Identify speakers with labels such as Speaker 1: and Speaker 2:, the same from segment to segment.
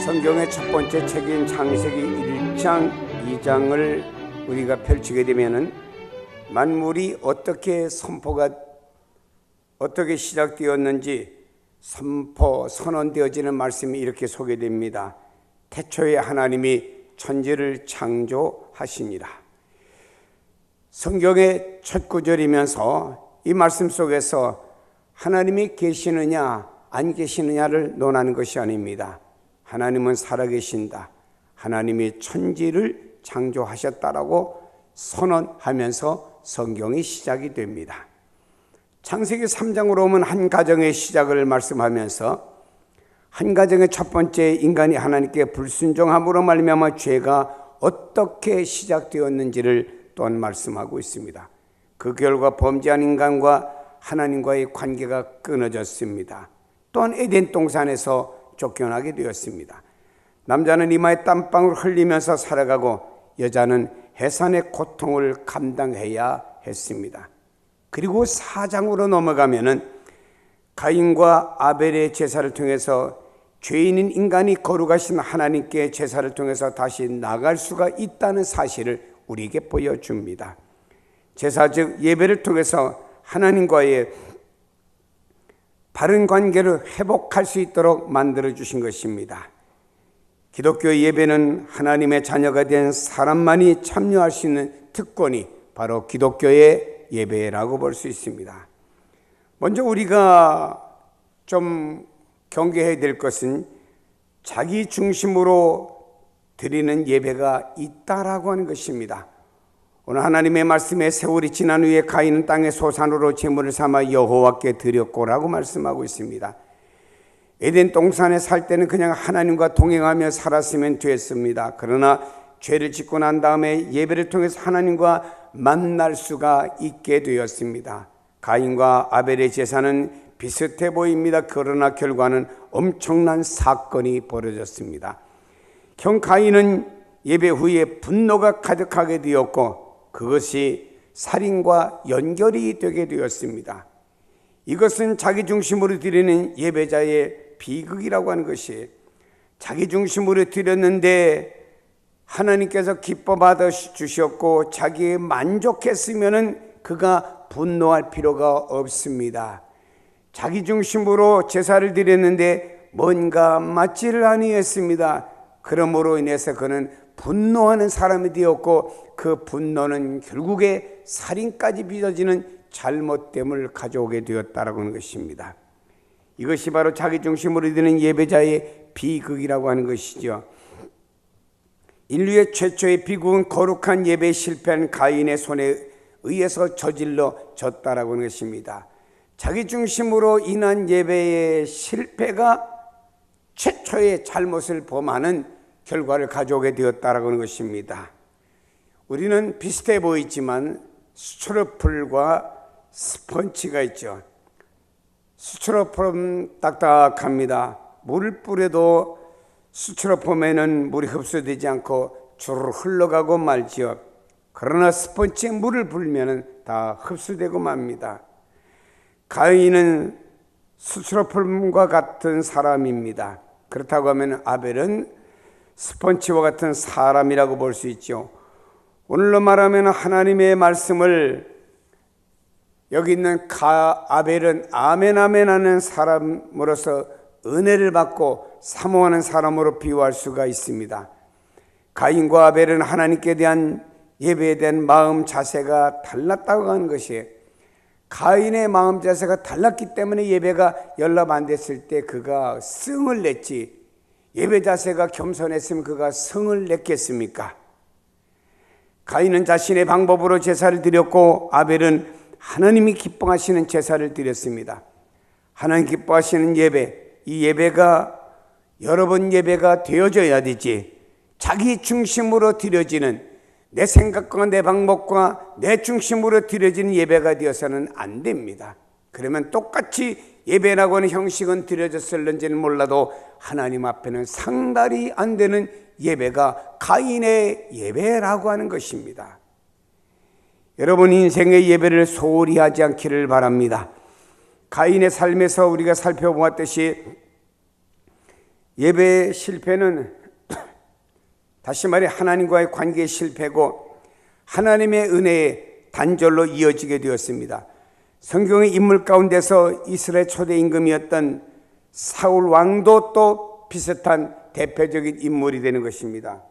Speaker 1: 성경의 첫 번째 책인 창세기 1장, 2장을 우리가 펼치게 되면은 만물이 어떻게 시작되었는지 선언되어지는 말씀이 이렇게 소개됩니다. 태초에 하나님이 천지를 창조하시니라. 성경의 첫 구절이면서 이 말씀 속에서 하나님이 계시느냐 안 계시느냐를 논하는 것이 아닙니다. 하나님은 살아계신다. 하나님이 천지를 창조하셨다라고 선언하면서 성경이 시작이 됩니다. 창세기 3장으로 오면 한 가정의 시작을 말씀하면서 한 가정의 첫 번째 인간이 하나님께 불순종함으로 말미암아 죄가 어떻게 시작되었는지를 또한 말씀하고 있습니다. 그 결과 범죄한 인간과 하나님과의 관계가 끊어졌습니다. 또한 에덴 동산에서 쫓겨나게 되었습니다. 남자는 이마에 땀방울 흘리면서 살아가고 여자는 해산의 고통을 감당해야 했습니다. 그리고 4장으로 넘어가면은 가인과 아벨의 제사를 통해서 죄인인 인간이 거룩하신 하나님께 제사를 통해서 다시 나갈 수가 있다는 사실을 우리에게 보여줍니다. 제사 즉 예배를 통해서 하나님과의 바른 관계를 회복할 수 있도록 만들어주신 것입니다. 기독교 예배는 하나님의 자녀가 된 사람만이 참여할 수 있는 특권이 바로 기독교의 예배라고 볼 수 있습니다. 먼저 우리가 좀 경계해야 될 것은 자기 중심으로 드리는 예배가 있다라고 하는 것입니다. 오늘 하나님의 말씀에 세월이 지난 후에 가인은 땅의 소산으로 제물을 삼아 여호와께 드렸고라고 말씀하고 있습니다. 에덴 동산에 살 때는 그냥 하나님과 동행하며 살았으면 됐습니다. 그러나 죄를 짓고 난 다음에 예배를 통해서 하나님과 만날 수가 있게 되었습니다. 가인과 아벨의 제사는 비슷해 보입니다. 그러나 결과는 엄청난 사건이 벌어졌습니다. 형 가인은 예배 후에 분노가 가득하게 되었고 그것이 살인과 연결이 되게 되었습니다. 이것은 자기 중심으로 드리는 예배자의 비극이라고 하는 것이 자기 중심으로 드렸는데 하나님께서 기뻐 받아 주셨고 자기에 만족했으면 그가 분노할 필요가 없습니다. 자기 중심으로 제사를 드렸는데 뭔가 맞지를 아니했습니다. 그러므로 인해서 그는 분노하는 사람이 되었고 그 분노는 결국에 살인까지 빚어지는 잘못됨을 가져오게 되었다라고 하는 것입니다. 이것이 바로 자기 중심으로 드리는 예배자의 비극이라고 하는 것이죠. 인류의 최초의 비극은 거룩한 예배에 실패한 가인의 손에 의해서 저질러졌다라고 하는 것입니다. 자기 중심으로 인한 예배의 실패가 최초의 잘못을 범하는 결과를 가져오게 되었다라고 하는 것입니다. 우리는 비슷해 보이지만 스티로폼과 스펀지가 있죠. 스티로폼은 딱딱합니다. 물을 뿌려도 스티로폼에는 물이 흡수되지 않고 주르르 흘러가고 말지요. 그러나 스펀지에 물을 불면 다 흡수되고 맙니다. 가인은 스티로폼과 같은 사람입니다. 그렇다고 하면 아벨은 스펀지와 같은 사람이라고 볼 수 있죠. 오늘로 말하면 하나님의 말씀을 여기 있는 아벨은 아멘 아멘 하는 사람으로서 은혜를 받고 사모하는 사람으로 비유할 수가 있습니다. 가인과 아벨은 하나님께 대한 예배에 대한 마음 자세가 달랐다고 하는 것이에요. 가인의 마음 자세가 달랐기 때문에 예배가 연락 안 됐을 때 그가 승을 냈지, 예배 자세가 겸손했으면 그가 성을 냈겠습니까? 가인은 자신의 방법으로 제사를 드렸고 아벨은 하나님이 기뻐하시는 제사를 드렸습니다. 하나님 기뻐하시는 예배, 이 예배가 여러분 예배가 되어져야 되지, 자기 중심으로 드려지는 내 생각과 내 방법과 내 중심으로 드려지는 예배가 되어서는 안 됩니다. 그러면 똑같이 예배라고 하는 형식은 드려졌을는지는 몰라도 하나님 앞에는 상달이 안 되는 예배가 가인의 예배라고 하는 것입니다. 여러분 인생의 예배를 소홀히 하지 않기를 바랍니다. 가인의 삶에서 우리가 살펴보았듯이 예배의 실패는 다시 말해 하나님과의 관계의 실패고 하나님의 은혜의 단절로 이어지게 되었습니다. 성경의 인물 가운데서 이스라엘 초대 임금이었던 사울 왕도 또 비슷한 대표적인 인물이 되는 것입니다.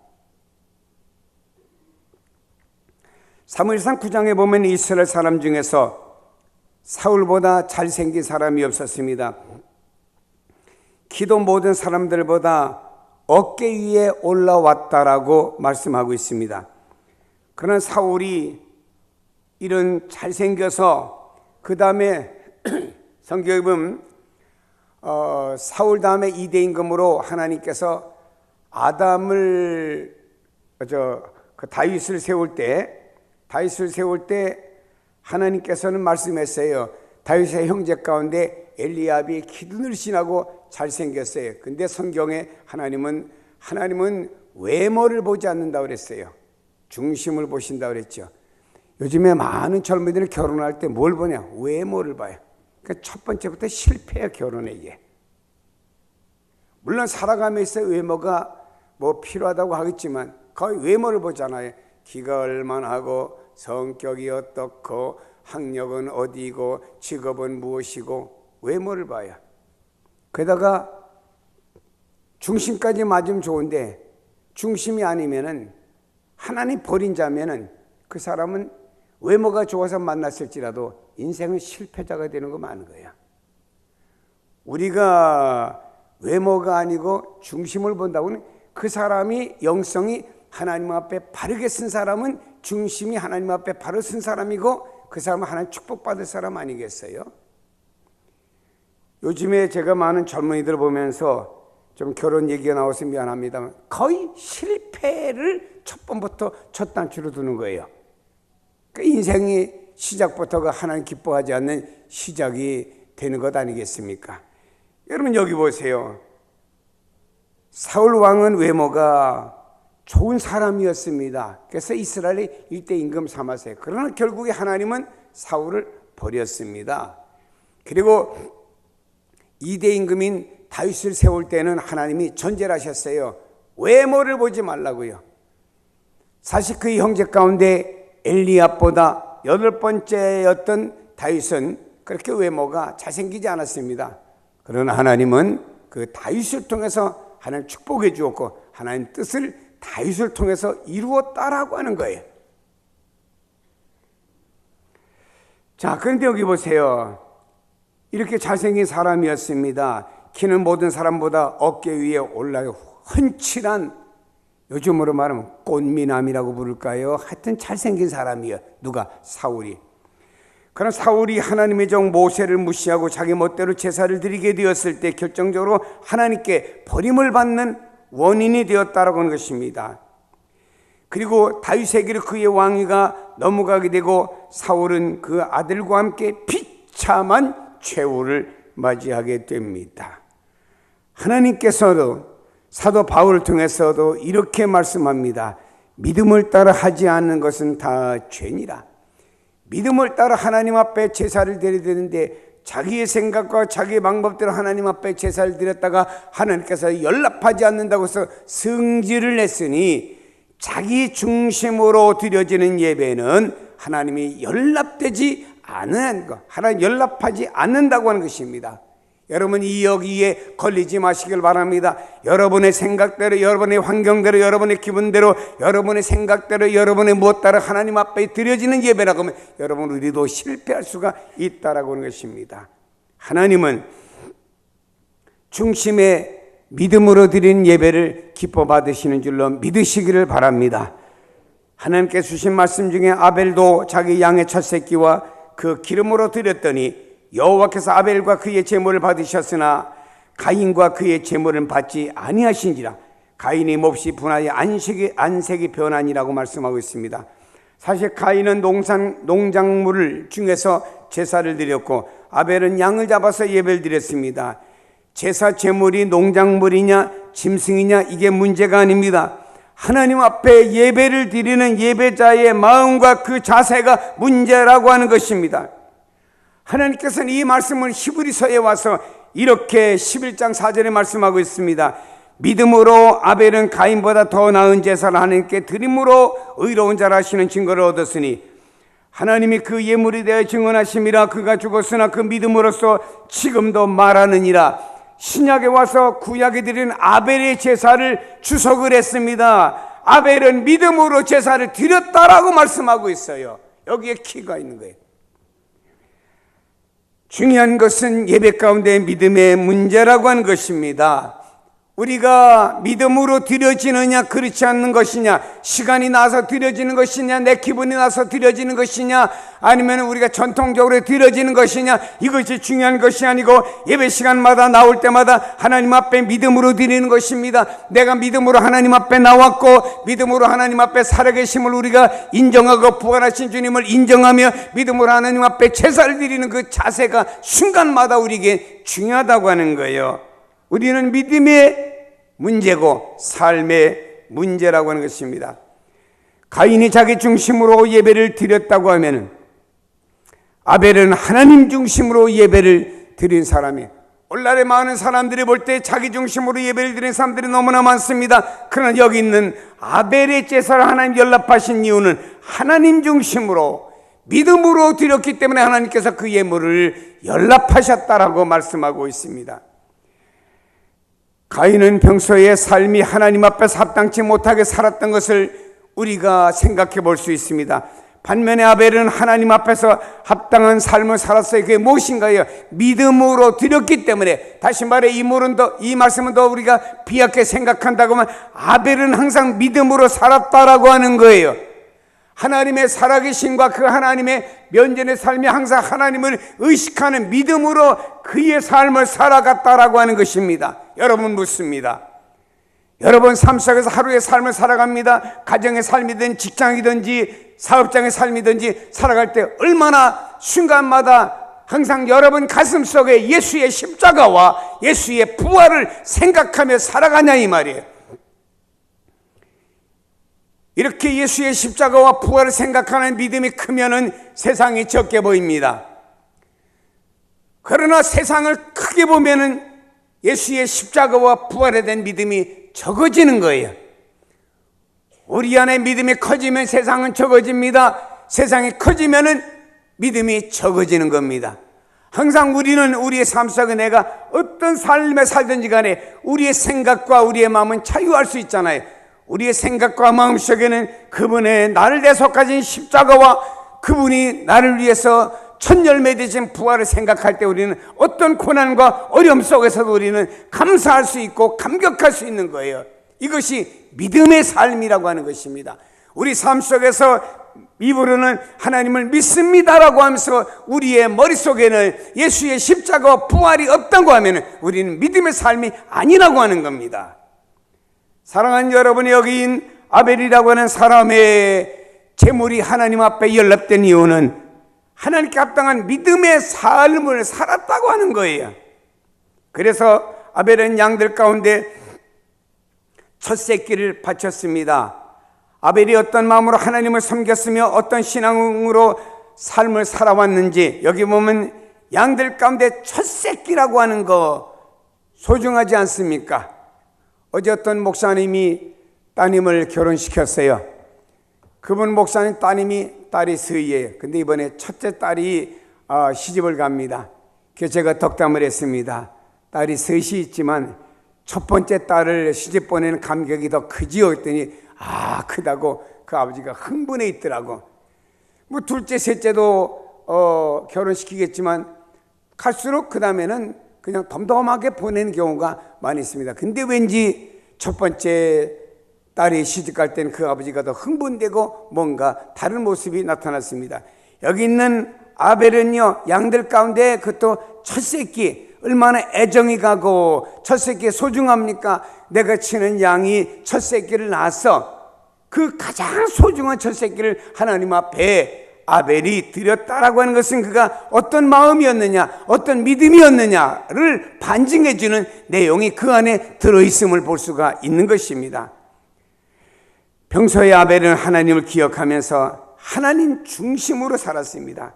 Speaker 1: 사무엘상 9장에 보면 이스라엘 사람 중에서 사울보다 잘생긴 사람이 없었습니다. 키도 모든 사람들보다 어깨 위에 올라왔다라고 말씀하고 있습니다. 그러나 사울이 이런 잘생겨서 그 다음에 성경에 보면 사울 다음에 2대 임금으로 하나님께서 아담을 다윗을 세울 때 하나님께서는 말씀했어요. 다윗의 형제 가운데 엘리압이 키도 늘씬하고 잘생겼어요. 근데 성경에 하나님은 외모를 보지 않는다고 그랬어요. 중심을 보신다고 그랬죠. 요즘에 많은 젊은이들은 결혼할 때 뭘 보냐? 외모를 봐요. 그러니까 첫 번째부터 실패야, 결혼에 이게. 물론 살아가면서 외모가 뭐 필요하다고 하겠지만 거의 외모를 보잖아요. 키가 얼마나 하고 성격이 어떻고 학력은 어디고 직업은 무엇이고 외모를 봐요. 게다가 중심까지 맞으면 좋은데 중심이 아니면은 하나님 버린 자면은 그 사람은 외모가 좋아서 만났을지라도 인생은 실패자가 되는 거 많은 거예요. 우리가 외모가 아니고 중심을 본다고는 그 사람이 영성이 하나님 앞에 바르게 쓴 사람은 중심이 하나님 앞에 바로 쓴 사람이고 그 사람은 하나님 축복받을 사람 아니겠어요? 요즘에 제가 많은 젊은이들 보면서 좀 결혼 얘기가 나와서 미안합니다만 거의 실패를 첫 번부터 첫 단추로 두는 거예요. 그러니까 인생이 시작부터가 하나님 기뻐하지 않는 시작이 되는 것 아니겠습니까? 여러분 여기 보세요. 사울 왕은 외모가 좋은 사람이었습니다. 그래서 이스라엘이 일대 임금 삼았어요. 그러나 결국에 하나님은 사울을 버렸습니다. 그리고 2대 임금인 다윗을 세울 때는 하나님이 전제를 하셨어요. 외모를 보지 말라고요. 사실 그의 형제 가운데 엘리압보다 8번째였던 다윗은 그렇게 외모가 잘생기지 않았습니다. 그러나 하나님은 그 다윗을 통해서 하나님 축복해 주었고 하나님 뜻을 다윗을 통해서 이루었다라고 하는 거예요. 자, 그런데 여기 보세요. 이렇게 잘생긴 사람이었습니다. 키는 모든 사람보다 어깨 위에 올라요. 훤칠한, 요즘으로 말하면 꽃미남이라고 부를까요? 하여튼 잘생긴 사람이에요. 누가? 사울이. 그러나 사울이 하나님의 종 모세를 무시하고 자기 멋대로 제사를 드리게 되었을 때 결정적으로 하나님께 버림을 받는 원인이 되었다라고 하는 것입니다. 그리고 다윗에게로 그의 왕위가 넘어가게 되고 사울은 그 아들과 함께 비참한 최후를 맞이하게 됩니다. 하나님께서도 사도 바울을 통해서도 이렇게 말씀합니다. 믿음을 따라 하지 않는 것은 다 죄니라. 믿음을 따라 하나님 앞에 제사를 드려야 되는데 자기의 생각과 자기의 방법대로 하나님 앞에 제사를 드렸다가 하나님께서 연락하지 않는다고 해서 승질을 냈으니 자기 중심으로 드려지는 예배는 하나님이 연락되지 않은 것, 하나님 연락하지 않는다고 하는 것입니다. 여러분 이 여기에 걸리지 마시길 바랍니다. 여러분의 생각대로, 여러분의 환경대로, 여러분의 기분대로, 여러분의 생각대로, 여러분의 무엇 따라 하나님 앞에 드려지는 예배라고 하면 여러분 우리도 실패할 수가 있다라고 하는 것입니다. 하나님은 중심의 믿음으로 드리는 예배를 기뻐 받으시는 줄로 믿으시기를 바랍니다. 하나님께 주신 말씀 중에 아벨도 자기 양의 첫 새끼와 그 기름으로 드렸더니 여호와께서 아벨과 그의 제물을 받으셨으나 가인과 그의 제물은 받지 아니하신지라. 가인이 몹시 분하여 안색이 변하니라고 말씀하고 있습니다. 사실 가인은 농작물 중에서 제사를 드렸고 아벨은 양을 잡아서 예배를 드렸습니다. 제사 제물이 농작물이냐 짐승이냐 이게 문제가 아닙니다. 하나님 앞에 예배를 드리는 예배자의 마음과 그 자세가 문제라고 하는 것입니다. 하나님께서는 이 말씀을 히브리서에 와서 이렇게 11장 4절에 말씀하고 있습니다. 믿음으로 아벨은 가인보다 더 나은 제사를 하나님께 드림으로 의로운 자라 하시는 증거를 얻었으니 하나님이 그 예물에 대하여 증언하심이라. 그가 죽었으나 그 믿음으로써 지금도 말하느니라. 신약에 와서 구약에 드린 아벨의 제사를 주석을 했습니다. 아벨은 믿음으로 제사를 드렸다라고 말씀하고 있어요. 여기에 키가 있는 거예요. 중요한 것은 예배 가운데 믿음의 문제라고 하는 것입니다. 우리가 믿음으로 드려지느냐 그렇지 않는 것이냐, 시간이 나서 드려지는 것이냐, 내 기분이 나서 드려지는 것이냐, 아니면 우리가 전통적으로 드려지는 것이냐, 이것이 중요한 것이 아니고 예배 시간마다 나올 때마다 하나님 앞에 믿음으로 드리는 것입니다. 내가 믿음으로 하나님 앞에 나왔고 믿음으로 하나님 앞에 살아계심을 우리가 인정하고 부활하신 주님을 인정하며 믿음으로 하나님 앞에 제사를 드리는 그 자세가 순간마다 우리에게 중요하다고 하는 거예요. 우리는 믿음의 문제고 삶의 문제라고 하는 것입니다. 가인이 자기 중심으로 예배를 드렸다고 하면 아벨은 하나님 중심으로 예배를 드린 사람이에요. 오늘날에 많은 사람들이 볼 때 자기 중심으로 예배를 드리는 사람들이 너무나 많습니다. 그러나 여기 있는 아벨의 제사를 하나님 연락하신 이유는 하나님 중심으로 믿음으로 드렸기 때문에 하나님께서 그 예물을 연락하셨다라고 말씀하고 있습니다. 가인은 평소에 삶이 하나님 앞에서 합당치 못하게 살았던 것을 우리가 생각해 볼 수 있습니다. 반면에 아벨은 하나님 앞에서 합당한 삶을 살았어요. 그게 무엇인가요? 믿음으로 드렸기 때문에. 다시 말해 이 말씀은 더 우리가 비약하게 생각한다고 하면 아벨은 항상 믿음으로 살았다라고 하는 거예요. 하나님의 살아계심과 그 하나님의 면전의 삶이 항상 하나님을 의식하는 믿음으로 그의 삶을 살아갔다라고 하는 것입니다. 여러분 묻습니다. 여러분 삶 속에서 하루의 삶을 살아갑니다. 가정의 삶이든 직장이든지 사업장의 삶이든지 살아갈 때 얼마나 순간마다 항상 여러분 가슴 속에 예수의 십자가와 예수의 부활을 생각하며 살아가냐 이 말이에요. 이렇게 예수의 십자가와 부활을 생각하는 믿음이 크면은 세상이 적게 보입니다. 그러나 세상을 크게 보면은 예수의 십자가와 부활에 대한 믿음이 적어지는 거예요. 우리 안에 믿음이 커지면 세상은 적어집니다. 세상이 커지면은 믿음이 적어지는 겁니다. 항상 우리는 우리의 삶 속에 내가 어떤 삶에 살든지 간에 우리의 생각과 우리의 마음은 자유할 수 있잖아요. 우리의 생각과 마음 속에는 그분의 나를 대속하신 십자가와 그분이 나를 위해서 첫 열매 되신 부활을 생각할 때 우리는 어떤 고난과 어려움 속에서도 우리는 감사할 수 있고 감격할 수 있는 거예요. 이것이 믿음의 삶이라고 하는 것입니다. 우리 삶 속에서 입으로는 하나님을 믿습니다라고 하면서 우리의 머릿속에는 예수의 십자가와 부활이 없다고 하면 우리는 믿음의 삶이 아니라고 하는 겁니다. 사랑하는 여러분, 여기인 아벨이라고 하는 사람의 제물이 하나님 앞에 연락된 이유는 하나님께 합당한 믿음의 삶을 살았다고 하는 거예요. 그래서 아벨은 양들 가운데 첫 새끼를 바쳤습니다. 아벨이 어떤 마음으로 하나님을 섬겼으며 어떤 신앙으로 삶을 살아왔는지 여기 보면 양들 가운데 첫 새끼라고 하는 거 소중하지 않습니까? 어제 어떤 목사님이 따님을 결혼시켰어요. 그분 목사님 딸이 서희예요. 근데 이번에 첫째 딸이 시집을 갑니다. 그래서 제가 덕담을 했습니다. 딸이 셋이 있지만 첫 번째 딸을 시집 보내는 감격이 더 크지요? 했더니 크다고 그 아버지가 흥분해 있더라고. 뭐 둘째 셋째도 결혼시키겠지만 갈수록 그 다음에는 그냥 덤덤하게 보내는 경우가 많이 있습니다. 근데 왠지 첫 번째 딸이 시집갈 때는 그 아버지가 더 흥분되고 뭔가 다른 모습이 나타났습니다. 여기 있는 아벨은요, 양들 가운데 그것도 첫 새끼, 얼마나 애정이 가고 첫 새끼 소중합니까? 내가 치는 양이 첫 새끼를 낳았어. 그 가장 소중한 첫 새끼를 하나님 앞에 아벨이 드렸다라고 하는 것은 그가 어떤 마음이었느냐, 어떤 믿음이었느냐를 반증해 주는 내용이 그 안에 들어있음을 볼 수가 있는 것입니다. 평소에 아벨은 하나님을 기억하면서 하나님 중심으로 살았습니다.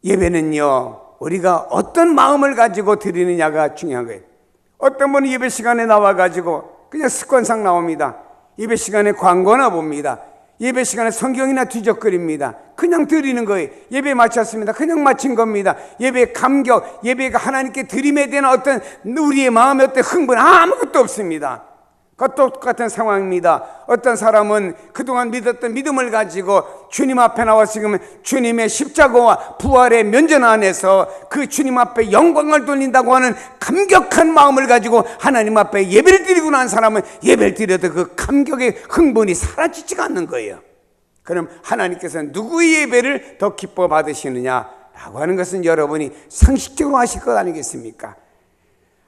Speaker 1: 예배는요, 우리가 어떤 마음을 가지고 드리느냐가 중요한 거예요. 어떤 분은 예배 시간에 나와가지고 그냥 습관상 나옵니다. 예배 시간에 광고나 봅니다. 예배 시간에 성경이나 뒤적거립니다. 그냥 드리는 거예요. 예배 마쳤습니다. 그냥 마친 겁니다. 예배 감격, 예배가 하나님께 드림에 대한 어떤 우리의 마음의 어떤 흥분 아무것도 없습니다. 그 똑같은 상황입니다. 어떤 사람은 그동안 믿었던 믿음을 가지고 주님 앞에 나와 지금 주님의 십자가와 부활의 면전 안에서 그 주님 앞에 영광을 돌린다고 하는 감격한 마음을 가지고 하나님 앞에 예배를 드리고 난 사람은 예배를 드려도 그 감격의 흥분이 사라지지가 않는 거예요. 그럼 하나님께서는 누구의 예배를 더 기뻐 받으시느냐라고 하는 것은 여러분이 상식적으로 아실 것 아니겠습니까?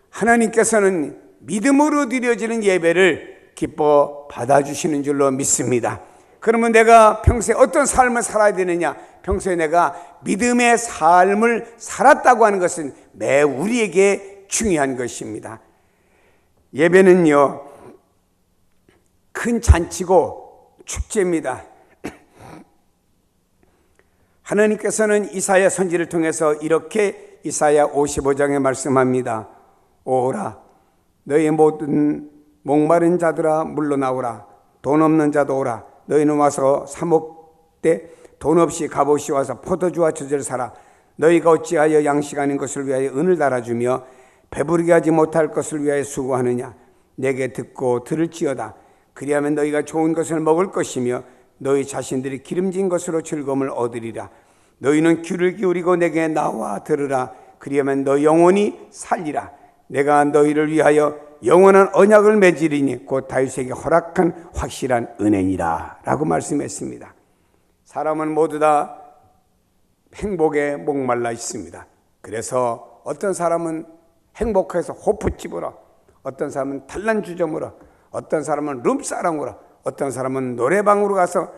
Speaker 1: 하나님께서는 믿음으로 드려지는 예배를 기뻐 받아주시는 줄로 믿습니다. 그러면 내가 평소에 어떤 삶을 살아야 되느냐? 평소에 내가 믿음의 삶을 살았다고 하는 것은 매우 우리에게 중요한 것입니다. 예배는요, 큰 잔치고 축제입니다. 하나님께서는 이사야 선지를 통해서 이렇게 이사야 55장에 말씀합니다. 오라 너희 모든 목마른 자들아 물러나오라. 돈 없는 자도 오라. 너희는 와서 사목대 돈 없이 값없이 와서 포도주와 젖을 사라. 너희가 어찌하여 양식 아닌 것을 위하여 은을 달아주며 배부르게 하지 못할 것을 위하여 수고하느냐. 내게 듣고 들을지어다. 그리하면 너희가 좋은 것을 먹을 것이며 너희 자신들이 기름진 것으로 즐거움을 얻으리라. 너희는 귀를 기울이고 내게 나와 들으라. 그리하면 너 영혼이 살리라. 내가 너희를 위하여 영원한 언약을 맺으리니 곧 다윗에게 허락한 확실한 은혜니라 라고 말씀했습니다. 사람은 모두 다 행복에 목말라 있습니다. 그래서 어떤 사람은 행복해서 호프집으로, 어떤 사람은 단란주점으로, 어떤 사람은 룸사롱으로, 어떤 사람은 노래방으로 가서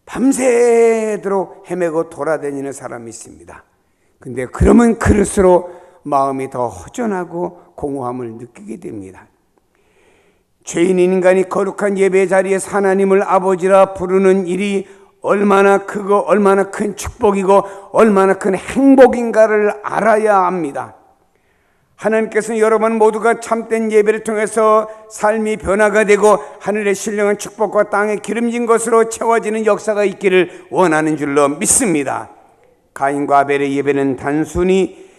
Speaker 1: 밤새도록 헤매고 돌아다니는 사람이 있습니다. 근데 그러면 그럴수록 마음이 더 허전하고 공허함을 느끼게 됩니다. 죄인인 인간이 거룩한 예배 자리에서 하나님을 아버지라 부르는 일이 얼마나 크고 얼마나 큰 축복이고 얼마나 큰 행복인가를 알아야 합니다. 하나님께서는 여러분 모두가 참된 예배를 통해서 삶이 변화가 되고 하늘의 신령한 축복과 땅의 기름진 것으로 채워지는 역사가 있기를 원하는 줄로 믿습니다. 가인과 아벨의 예배는 단순히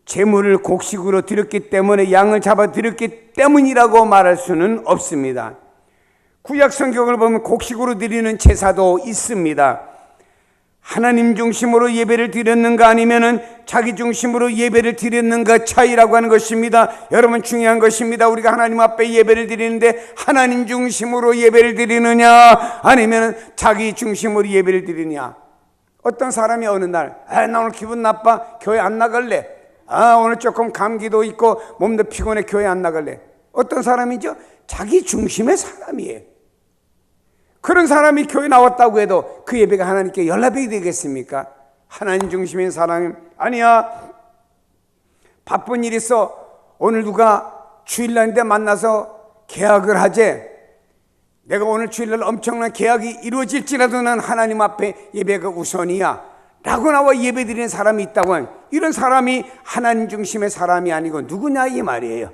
Speaker 1: 제물을 곡식으로 드렸기 때문에 양을 잡아 드렸기 때문이라고 말할 수는 없습니다. 구약 성경을 보면 곡식으로 드리는 제사도 있습니다. 하나님 중심으로 예배를 드렸는가 아니면은 자기 중심으로 예배를 드렸는가 차이라고 하는 것입니다. 여러분 중요한 것입니다. 우리가 하나님 앞에 예배를 드리는데 하나님 중심으로 예배를 드리느냐 아니면은 자기 중심으로 예배를 드리느냐. 어떤 사람이 어느 날 나 오늘 기분 나빠 교회 안 나갈래. 오늘 조금 감기도 있고 몸도 피곤해 교회 안 나갈래. 어떤 사람이죠? 자기 중심의 사람이에요. 그런 사람이 교회 나왔다고 해도 그 예배가 하나님께 연락이 되겠습니까? 하나님 중심인 사람이 아니야. 바쁜 일 있어. 오늘 누가 주일날인데 만나서 계약을 하재. 내가 오늘 주일날 엄청난 계약이 이루어질지라도 난 하나님 앞에 예배가 우선이야 라고 나와 예배 드리는 사람이 있다고 하면 이런 사람이 하나님 중심의 사람이 아니고 누구냐 이 말이에요.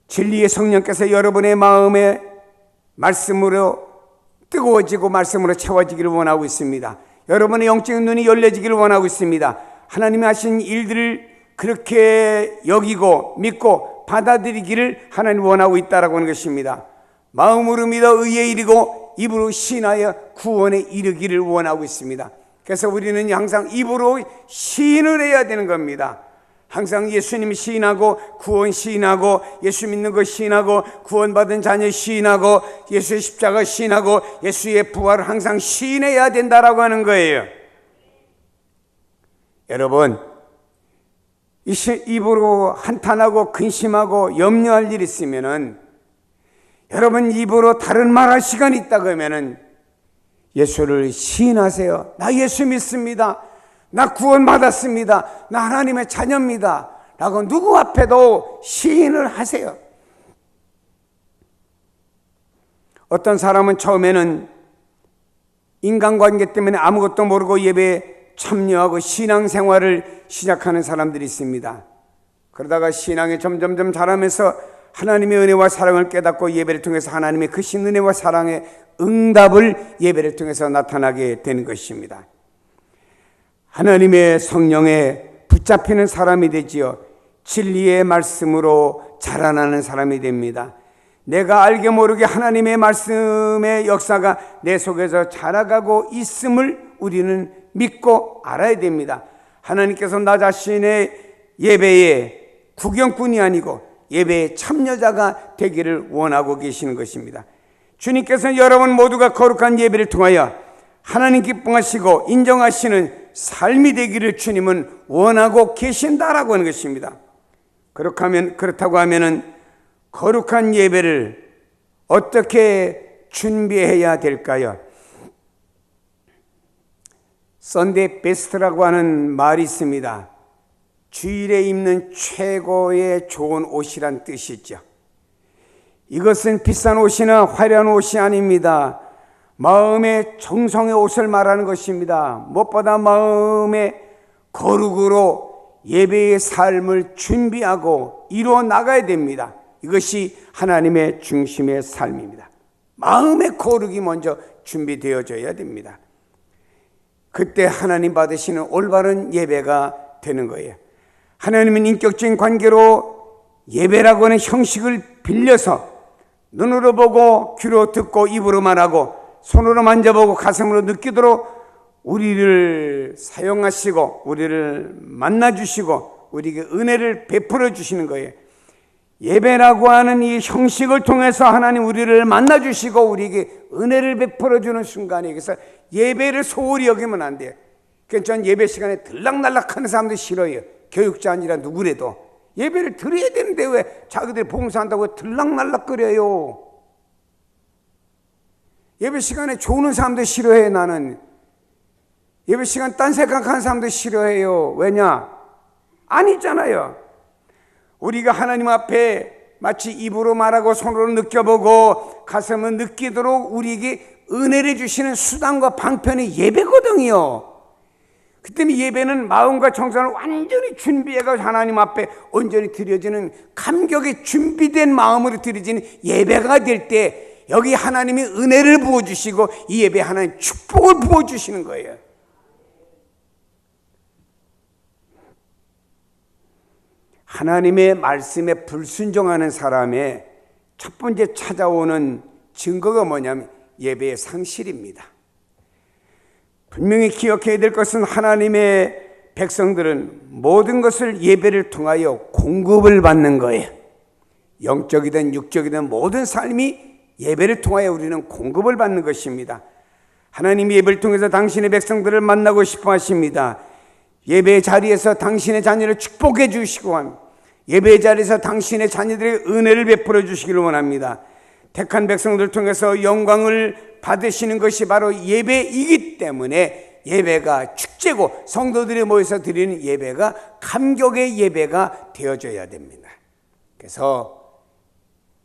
Speaker 1: 진리의 성령께서 여러분의 마음에 말씀으로 뜨거워지고 말씀으로 채워지기를 원하고 있습니다. 여러분의 영적인 눈이 열려지기를 원하고 있습니다. 하나님이 하신 일들을 그렇게 여기고 믿고 받아들이기를 하나님 원하고 있다라고 하는 것입니다. 마음으로 믿어 의에 이르고 입으로 시인하여 구원에 이르기를 원하고 있습니다. 그래서 우리는 항상 입으로 시인을 해야 되는 겁니다. 항상 예수님 시인하고 구원 시인하고 예수 믿는 거 시인하고 구원받은 자녀 시인하고 예수의 십자가 시인하고 예수의 부활을 항상 시인해야 된다라고 하는 거예요. 여러분 입으로 한탄하고 근심하고 염려할 일 있으면은 여러분 입으로 다른 말할 시간이 있다고 하면은 예수를 시인하세요. 나 예수 믿습니다. 나 구원받았습니다. 나 하나님의 자녀입니다. 라고 누구 앞에도 시인을 하세요. 어떤 사람은 처음에는 인간관계 때문에 아무것도 모르고 예배에 참여하고 신앙생활을 시작하는 사람들이 있습니다. 그러다가 신앙이 점점점 자라면서 하나님의 은혜와 사랑을 깨닫고 예배를 통해서 하나님의 크신 은혜와 사랑의 응답을 예배를 통해서 나타나게 되는 것입니다. 하나님의 성령에 붙잡히는 사람이 되지요. 진리의 말씀으로 자라나는 사람이 됩니다. 내가 알게 모르게 하나님의 말씀의 역사가 내 속에서 자라가고 있음을 우리는 믿고 알아야 됩니다. 하나님께서 나 자신의 예배의 구경꾼이 아니고 예배의 참여자가 되기를 원하고 계시는 것입니다. 주님께서는 여러분 모두가 거룩한 예배를 통하여 하나님 기뻐하시고 인정하시는 삶이 되기를 주님은 원하고 계신다라고 하는 것입니다. 그렇다고 하면은 거룩한 예배를 어떻게 준비해야 될까요? 썬데이 베스트라고 하는 말이 있습니다. 주일에 입는 최고의 좋은 옷이란 뜻이죠. 이것은 비싼 옷이나 화려한 옷이 아닙니다. 마음의 정성의 옷을 말하는 것입니다. 무엇보다 마음의 거룩으로 예배의 삶을 준비하고 이루어 나가야 됩니다. 이것이 하나님의 중심의 삶입니다. 마음의 거룩이 먼저 준비되어져야 됩니다. 그때 하나님 받으시는 올바른 예배가 되는 거예요. 하나님은 인격적인 관계로 예배라고 하는 형식을 빌려서 눈으로 보고 귀로 듣고 입으로 말하고 손으로 만져보고 가슴으로 느끼도록 우리를 사용하시고 우리를 만나주시고 우리에게 은혜를 베풀어 주시는 거예요. 예배라고 하는 이 형식을 통해서 하나님 우리를 만나주시고 우리에게 은혜를 베풀어 주는 순간에 그래서 예배를 소홀히 여기면 안 돼요. 그러니까 전 예배 시간에 들락날락하는 사람들 싫어해요. 교육자 아니라 누구래도 예배를 드려야 되는데 왜 자기들이 봉사한다고 들락날락거려요. 예배 시간에 조는 사람들 싫어해. 나는 예배 시간 딴 생각하는 사람들 싫어해요. 왜냐? 아니잖아요. 우리가 하나님 앞에 마치 입으로 말하고 손으로 느껴보고 가슴을 느끼도록 우리에게 은혜를 주시는 수단과 방편이 예배거든요. 그 때문에 예배는 마음과 정성을 완전히 준비해서 하나님 앞에 온전히 드려지는 감격에 준비된 마음으로 드려지는 예배가 될 때 여기 하나님이 은혜를 부어주시고 이 예배에 하나님 축복을 부어주시는 거예요. 하나님의 말씀에 불순종하는 사람의 첫 번째 찾아오는 증거가 뭐냐면 예배의 상실입니다. 분명히 기억해야 될 것은 하나님의 백성들은 모든 것을 예배를 통하여 공급을 받는 거예요. 영적이든 육적이든 모든 삶이 예배를 통하여 우리는 공급을 받는 것입니다. 하나님이 예배를 통해서 당신의 백성들을 만나고 싶어 하십니다. 예배의 자리에서 당신의 자녀를 축복해 주시고 예배의 자리에서 당신의 자녀들에게 은혜를 베풀어 주시기를 원합니다. 택한 백성들을 통해서 영광을 받으시는 것이 바로 예배이기 때문에 예배가 축제고 성도들이 모여서 드리는 예배가 감격의 예배가 되어져야 됩니다. 그래서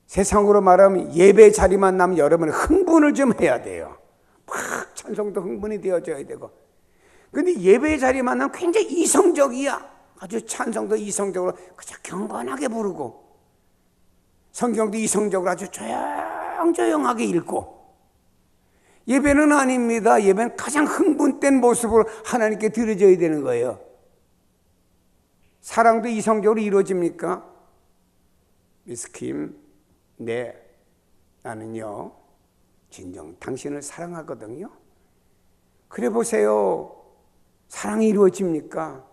Speaker 1: 세상으로 말하면 예배 자리만 나면 여러분은 흥분을 좀 해야 돼요. 막 찬송도 흥분이 되어져야 되고. 근데 예배 자리만 나면 굉장히 이성적이야. 아주 찬송도 이성적으로 그저 경건하게 부르고 성경도 이성적으로 아주 조용조용하게 읽고. 예배는 아닙니다. 예배는 가장 흥분된 모습으로 하나님께 드려져야 되는 거예요. 사랑도 이성적으로 이루어집니까? 미스 킴, 네, 나는요 진정 당신을 사랑하거든요. 그래 보세요. 사랑이 이루어집니까?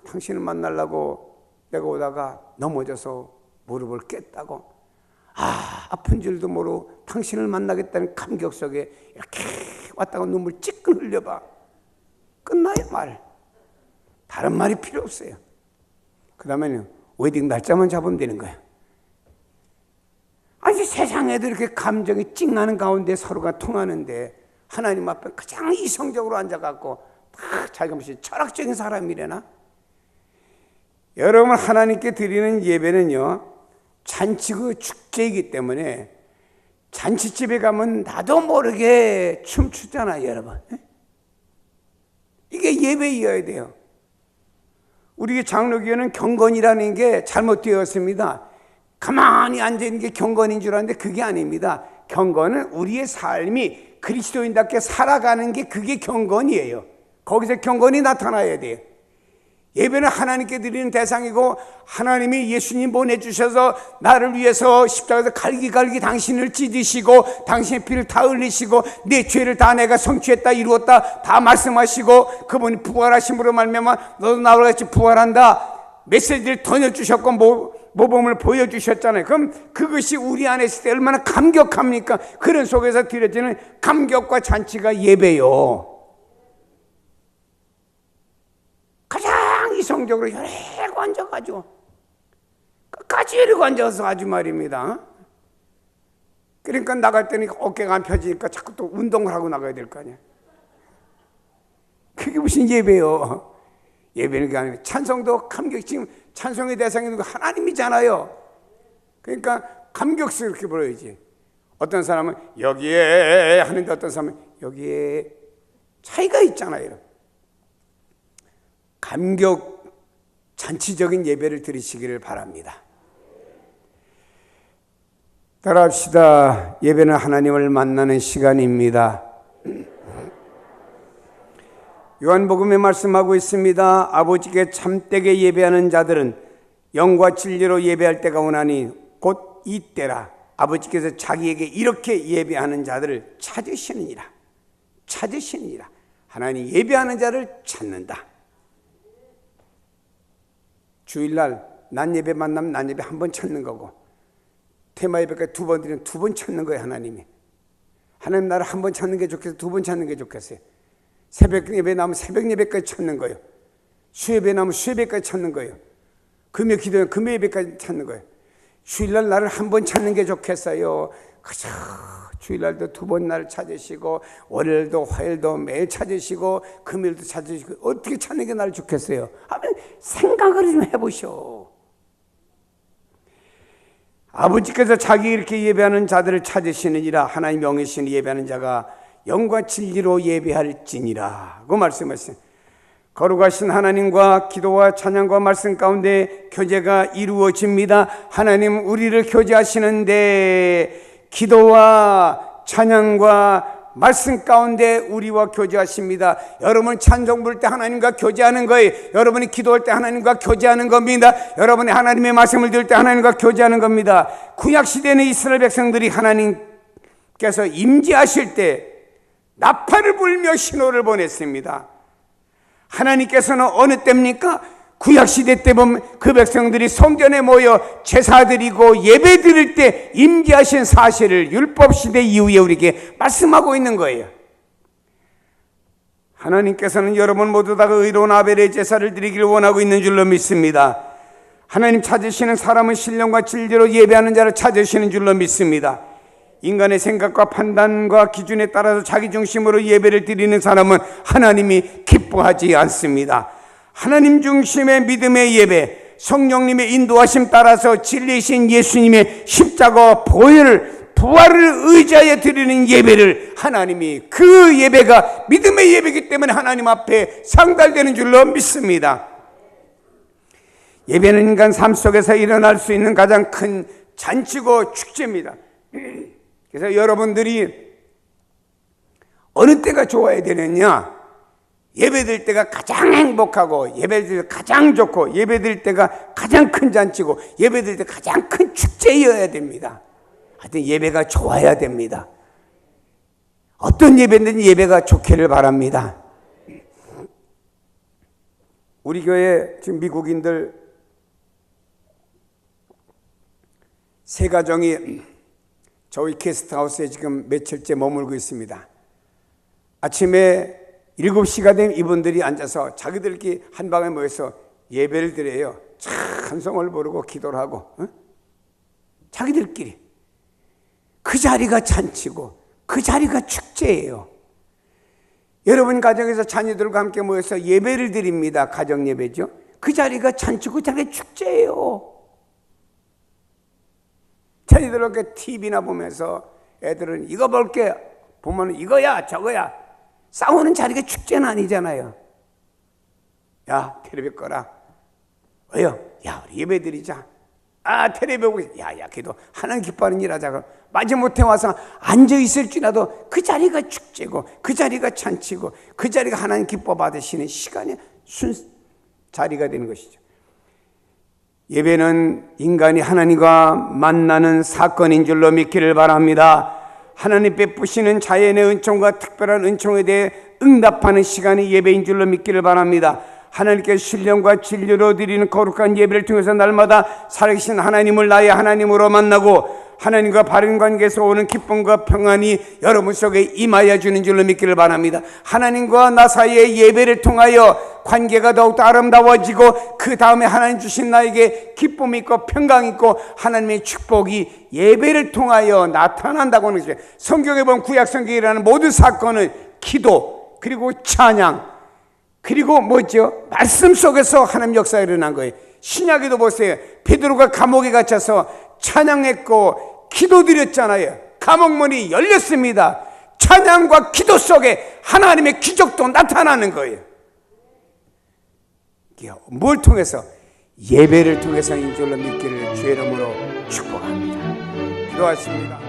Speaker 1: 당신을 만나려고 내가 오다가 넘어져서 무릎을 깼다고 아픈 줄도 모르고 당신을 만나겠다는 감격 속에 이렇게 왔다가 눈물 찌끈 흘려봐. 끝나요 말. 다른 말이 필요 없어요. 그 다음에는 웨딩 날짜만 잡으면 되는 거예요. 아니 세상에도 이렇게 감정이 찡하는 가운데 서로가 통하는데 하나님 앞에 가장 이성적으로 앉아갖고 막 자기가 무슨 철학적인 사람이래나? 여러분 하나님께 드리는 예배는요 잔치고 축제이기 때문에 잔치집에 가면 나도 모르게 춤추잖아요 여러분. 이게 예배이어야 돼요. 우리 장로교회는 경건이라는 게 잘못되었습니다. 가만히 앉아있는 게 경건인 줄 알았는데 그게 아닙니다. 경건은 우리의 삶이 그리스도인답게 살아가는 게 그게 경건이에요. 거기서 경건이 나타나야 돼요. 예배는 하나님께 드리는 대상이고 하나님이 예수님 보내주셔서 나를 위해서 십자가에서 갈기갈기 당신을 찢으시고 당신의 피를 다 흘리시고 내 죄를 다 내가 성취했다 이루었다 다 말씀하시고 그분이 부활하심으로 말미암아 너도 나와 같이 부활한다 메시지를 던져주셨고 모범을 보여주셨잖아요. 그럼 그것이 우리 안에 있을 때 얼마나 감격합니까? 그런 속에서 드려지는 감격과 잔치가 예배요. 가장 이성적으로 열고 앉아가지고 끝까지 열고 앉아서 아주 말입니다. 그러니까 나갈 때는 어깨가 안 펴지니까 자꾸 또 운동을 하고 나가야 될 거 아니야. 그게 무슨 예배요? 예배는 게 아니고 찬송도 감격. 지금 찬송의 대상이 하나님이잖아요. 그러니까 감격스럽게 불러야지. 어떤 사람은 여기에 하는데 어떤 사람은 여기에 차이가 있잖아요. 감격 잔치적인 예배를 드리시기를 바랍니다. 따라합시다. 예배는 하나님을 만나는 시간입니다. 요한복음에 말씀하고 있습니다. 아버지께 참되게 예배하는 자들은 영과 진리로 예배할 때가 오나니 곧 이때라. 아버지께서 자기에게 이렇게 예배하는 자들을 찾으시느니라. 찾으시느니라. 하나님 예배하는 자를 찾는다. 주일날 낮 예배 만나면 낮 예배 한 번 찾는 거고 테마 예배까지 2번 드리면 2번 찾는 거예요. 하나님이. 하나님 나를 한 번 찾는 게 좋겠어요? 2번 찾는 게 좋겠어요? 새벽 예배 나오면 새벽 예배까지 찾는 거예요. 수예배 나오면 수예배까지 찾는 거예요. 금요 기도면 금요 예배까지 찾는 거예요. 주일날 나를 한 번 찾는 게 좋겠어요? 그저 주일날도 2번 나를 찾으시고 월요일도 화요일도 매일 찾으시고 금요일도 찾으시고 어떻게 찾는 게 나를 좋겠어요? 하면 생각을 좀 해보셔. 아버지께서 자기 이렇게 예배하는 자들을 찾으시느니라. 하나님 영이시니 예배하는 자가 영과 진리로 예배할지니라 고 말씀하셨어요. 거룩하신 하나님과 기도와 찬양과 말씀 가운데 교제가 이루어집니다. 하나님 우리를 교제하시는데 기도와 찬양과 말씀 가운데 우리와 교제하십니다. 여러분 찬송 부를 때 하나님과 교제하는 거예요. 여러분이 기도할 때 하나님과 교제하는 겁니다. 여러분이 하나님의 말씀을 들을 때 하나님과 교제하는 겁니다. 구약시대는 이스라엘 백성들이 하나님께서 임재하실 때 나팔을 불며 신호를 보냈습니다. 하나님께서는 어느 때입니까? 구약시대 때 보면 그 백성들이 성전에 모여 제사드리고 예배 드릴 때 임재하신 사실을 율법시대 이후에 우리에게 말씀하고 있는 거예요. 하나님께서는 여러분 모두 다 의로운 아벨의 제사를 드리기를 원하고 있는 줄로 믿습니다. 하나님 찾으시는 사람은 신령과 진리로 예배하는 자를 찾으시는 줄로 믿습니다. 인간의 생각과 판단과 기준에 따라서 자기 중심으로 예배를 드리는 사람은 하나님이 기뻐하지 않습니다. 하나님 중심의 믿음의 예배, 성령님의 인도하심 따라서 진리이신 예수님의 십자가와 부활을 의지하여 드리는 예배를 하나님이 그 예배가 믿음의 예배이기 때문에 하나님 앞에 상달되는 줄로 믿습니다. 예배는 인간 삶 속에서 일어날 수 있는 가장 큰 잔치고 축제입니다. 그래서 여러분들이 어느 때가 좋아야 되느냐? 예배드릴 때가 가장 행복하고 예배드릴 때 가장 좋고 예배드릴 때가 가장 큰 잔치고 예배드릴 때 가장 큰 축제여야 됩니다. 하여튼 예배가 좋아야 됩니다. 어떤 예배든지 예배가 좋기를 바랍니다. 우리 교회 지금 미국인들 세 가정이 저희 게스트하우스에 지금 며칠째 머물고 있습니다. 아침에 7시가 되면 이분들이 앉아서 자기들끼리 한 방에 모여서 예배를 드려요. 찬송을 부르고 기도를 하고 자기들끼리. 그 자리가 잔치고 그 자리가 축제예요. 여러분 가정에서 자녀들과 함께 모여서 예배를 드립니다. 가정 예배죠. 그 자리가 잔치고 그 자리가 축제예요. 자녀들과 TV나 보면서 애들은 이거 볼게 보면 이거야 저거야 싸우는 자리가 축제는 아니잖아요. 야 텔레비 꺼라 왜요? 야, 우리 예배 드리자. 아, 텔레비 보고, 기도 하나님 기뻐하는 일 하자. 마지못해 와서 앉아있을지라도 그 자리가 축제고, 그 자리가 잔치고, 그 자리가 하나님 기뻐 받으시는 시간이 자리가 되는 것이죠. 예배는 인간이 하나님과 만나는 사건인 줄로 믿기를 바랍니다. 하나님 베푸시는 자연의 은총과 특별한 은총에 대해 응답하는 시간이 예배인 줄로 믿기를 바랍니다. 하나님께 신령과 진리로 드리는 거룩한 예배를 통해서 날마다 살아계신 하나님을 나의 하나님으로 만나고 하나님과 바른 관계에서 오는 기쁨과 평안이 여러분 속에 임하여 주는 줄로 믿기를 바랍니다. 하나님과 나 사이의 예배를 통하여 관계가 더욱더 아름다워지고 그 다음에 하나님 주신 나에게 기쁨이 있고 평강이 있고 하나님의 축복이 예배를 통하여 나타난다고 하는 것이죠. 성경에 보면 구약 성경에 일어나는 모든 사건은 기도 그리고 찬양 그리고 뭐죠? 말씀 속에서 하나님 역사가 일어난 거예요. 신약에도 보세요. 베드로가 감옥에 갇혀서 찬양했고 기도드렸잖아요. 감옥문이 열렸습니다. 찬양과 기도 속에 하나님의 기적도 나타나는 거예요. 뭘 통해서? 예배를 통해서인 줄로 믿기를 주의 이름으로 축복합니다. 기도하십니다.